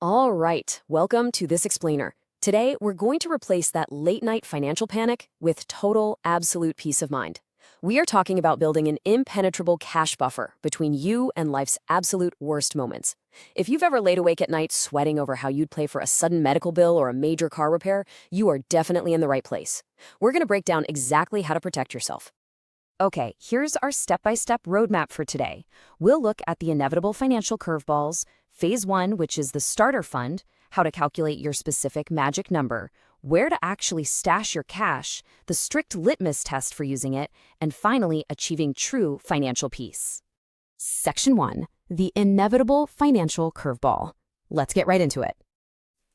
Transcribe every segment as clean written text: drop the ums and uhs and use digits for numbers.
All right, welcome to This Explainer. Today, we're going to replace that late-night financial panic with total, absolute peace of mind. We are talking about building an impenetrable cash buffer between you and life's absolute worst moments. If you've ever laid awake at night sweating over how you'd pay for a sudden medical bill or a major car repair, you are definitely in the right place. We're going to break down exactly how to protect yourself. Okay, here's our step-by-step roadmap for today. We'll look at the inevitable financial curveballs, Phase 1, which is the starter fund, how to calculate your specific magic number, where to actually stash your cash, the strict litmus test for using it, and finally, achieving true financial peace. Section 1, the inevitable financial curveball. Let's get right into it.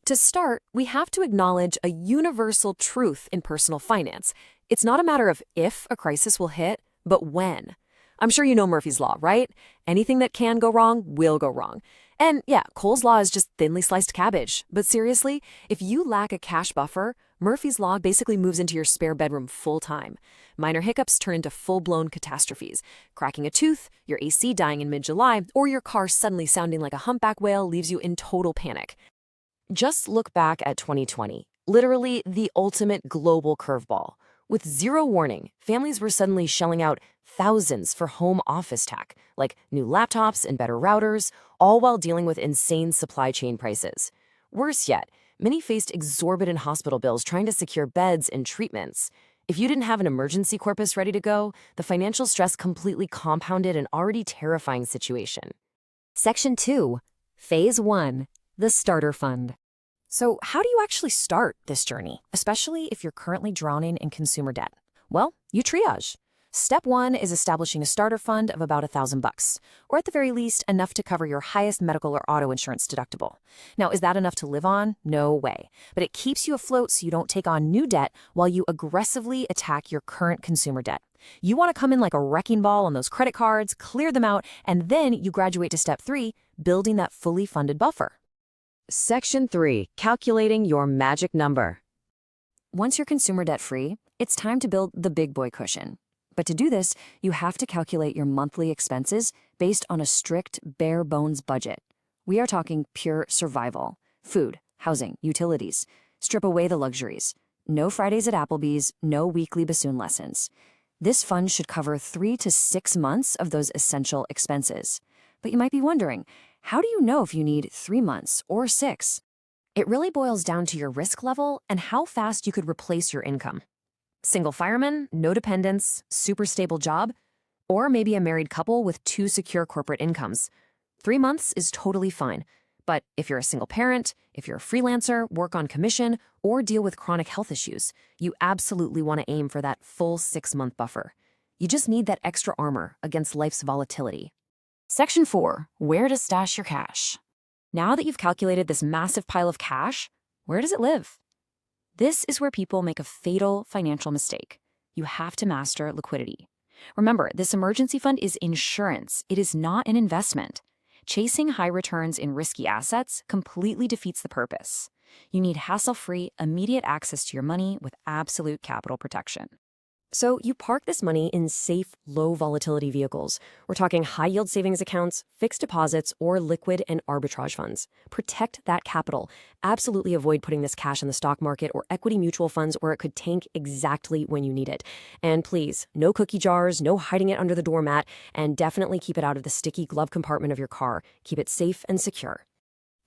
To start, we have to acknowledge a universal truth in personal finance. It's not a matter of if a crisis will hit, but when. I'm sure you know Murphy's Law, right? Anything that can go wrong will go wrong. And yeah, Cole's Law is just thinly sliced cabbage. But seriously, if you lack a cash buffer, Murphy's Law basically moves into your spare bedroom full time. Minor hiccups turn into full-blown catastrophes. Cracking a tooth, your AC dying in mid-July, or your car suddenly sounding like a humpback whale leaves you in total panic. Just look back at 2020, literally the ultimate global curveball. With zero warning, families were suddenly shelling out thousands for home office tech, like new laptops and better routers, all while dealing with insane supply chain prices. Worse yet, many faced exorbitant hospital bills trying to secure beds and treatments. If you didn't have an emergency corpus ready to go, the financial stress completely compounded an already terrifying situation. Section 2, Phase 1, the starter fund. So how do you actually start this journey, especially if you're currently drowning in consumer debt? Well, you triage. Step 1 is establishing a starter fund of about $1,000, or at the very least, enough to cover your highest medical or auto insurance deductible. Now, is that enough to live on? No way. But it keeps you afloat so you don't take on new debt while you aggressively attack your current consumer debt. You want to come in like a wrecking ball on those credit cards, clear them out, and then you graduate to Step 3, building that fully funded buffer. Section 3, calculating your magic number. Once you're consumer debt-free, it's time to build the big boy cushion. But to do this, you have to calculate your monthly expenses based on a strict, bare-bones budget. We are talking pure survival. Food, housing, utilities. Strip away the luxuries. No Fridays at Applebee's, no weekly bassoon lessons. This fund should cover 3 to 6 months of those essential expenses. But you might be wondering, how do you know if you need 3 months or 6? It really boils down to your risk level and how fast you could replace your income. Single fireman, no dependents, super stable job, or maybe a married couple with 2 secure corporate incomes. 3 months is totally fine. But if you're a single parent, if you're a freelancer, work on commission, or deal with chronic health issues, you absolutely want to aim for that full 6-month buffer. You just need that extra armor against life's volatility. Section 4, where to stash your cash. Now that you've calculated this massive pile of cash, where does it live? This is where people make a fatal financial mistake. You have to master liquidity. Remember, this emergency fund is insurance. It is not an investment. Chasing high returns in risky assets completely defeats the purpose. You need hassle-free, immediate access to your money with absolute capital protection. So you park this money in safe, low-volatility vehicles. We're talking high-yield savings accounts, fixed deposits, or liquid and arbitrage funds. Protect that capital. Absolutely avoid putting this cash in the stock market or equity mutual funds where it could tank exactly when you need it. And please, no cookie jars, no hiding it under the doormat, and definitely keep it out of the sticky glove compartment of your car. Keep it safe and secure.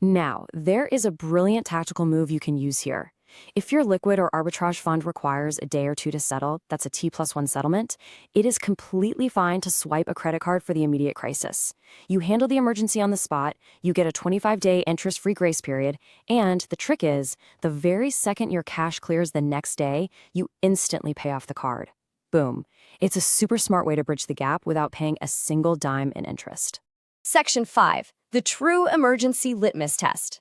Now, there is a brilliant tactical move you can use here. If your liquid or arbitrage fund requires a day or 2 to settle, that's a T+1 settlement, it is completely fine to swipe a credit card for the immediate crisis. You handle the emergency on the spot, you get a 25-day interest-free grace period, and the trick is, the very second your cash clears the next day, you instantly pay off the card. Boom. It's a super smart way to bridge the gap without paying a single dime in interest. Section 5, the true emergency litmus test.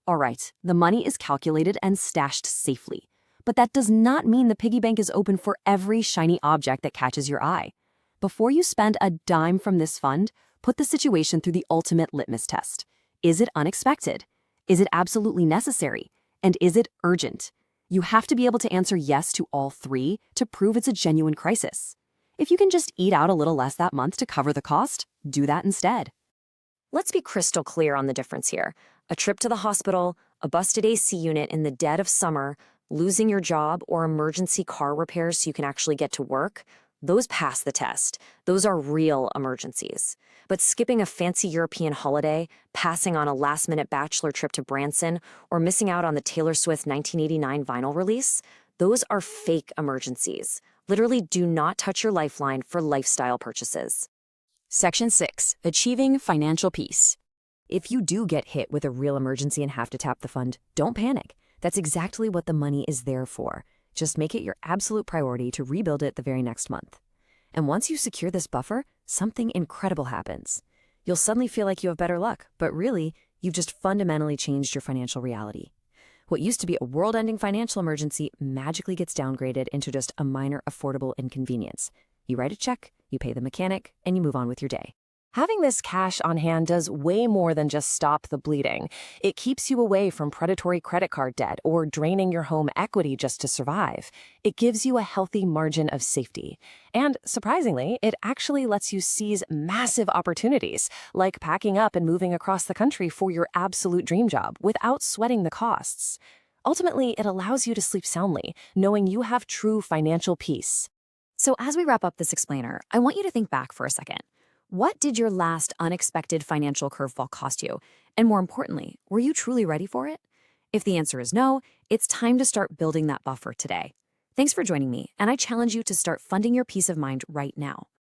All right, the money is calculated and stashed safely. But that does not mean the piggy bank is open for every shiny object that catches your eye. Before you spend a dime from this fund, put the situation through the ultimate litmus test. Is it unexpected? Is it absolutely necessary? And is it urgent? You have to be able to answer yes to all 3 to prove it's a genuine crisis. If you can just eat out a little less that month to cover the cost, do that instead. Let's be crystal clear on the difference here. A trip to the hospital, a busted AC unit in the dead of summer, losing your job, or emergency car repairs so you can actually get to work, those pass the test. Those are real emergencies. But skipping a fancy European holiday, passing on a last-minute bachelor trip to Branson, or missing out on the Taylor Swift 1989 vinyl release, those are fake emergencies. Literally do not touch your lifeline for lifestyle purchases. Section 6. Achieving financial peace. If you do get hit with a real emergency and have to tap the fund, don't panic. That's exactly what the money is there for. Just make it your absolute priority to rebuild it the very next month. And once you secure this buffer, something incredible happens. You'll suddenly feel like you have better luck, but really, you've just fundamentally changed your financial reality. What used to be a world-ending financial emergency magically gets downgraded into just a minor affordable inconvenience. You write a check, you pay the mechanic, and you move on with your day. Having this cash on hand does way more than just stop the bleeding. It keeps you away from predatory credit card debt or draining your home equity just to survive. It gives you a healthy margin of safety. And surprisingly, it actually lets you seize massive opportunities, like packing up and moving across the country for your absolute dream job without sweating the costs. Ultimately, it allows you to sleep soundly, knowing you have true financial peace. So as we wrap up this explainer, I want you to think back for a second. What did your last unexpected financial curveball cost you? And more importantly, were you truly ready for it? If the answer is no, it's time to start building that buffer today. Thanks for joining me, and I challenge you to start funding your peace of mind right now.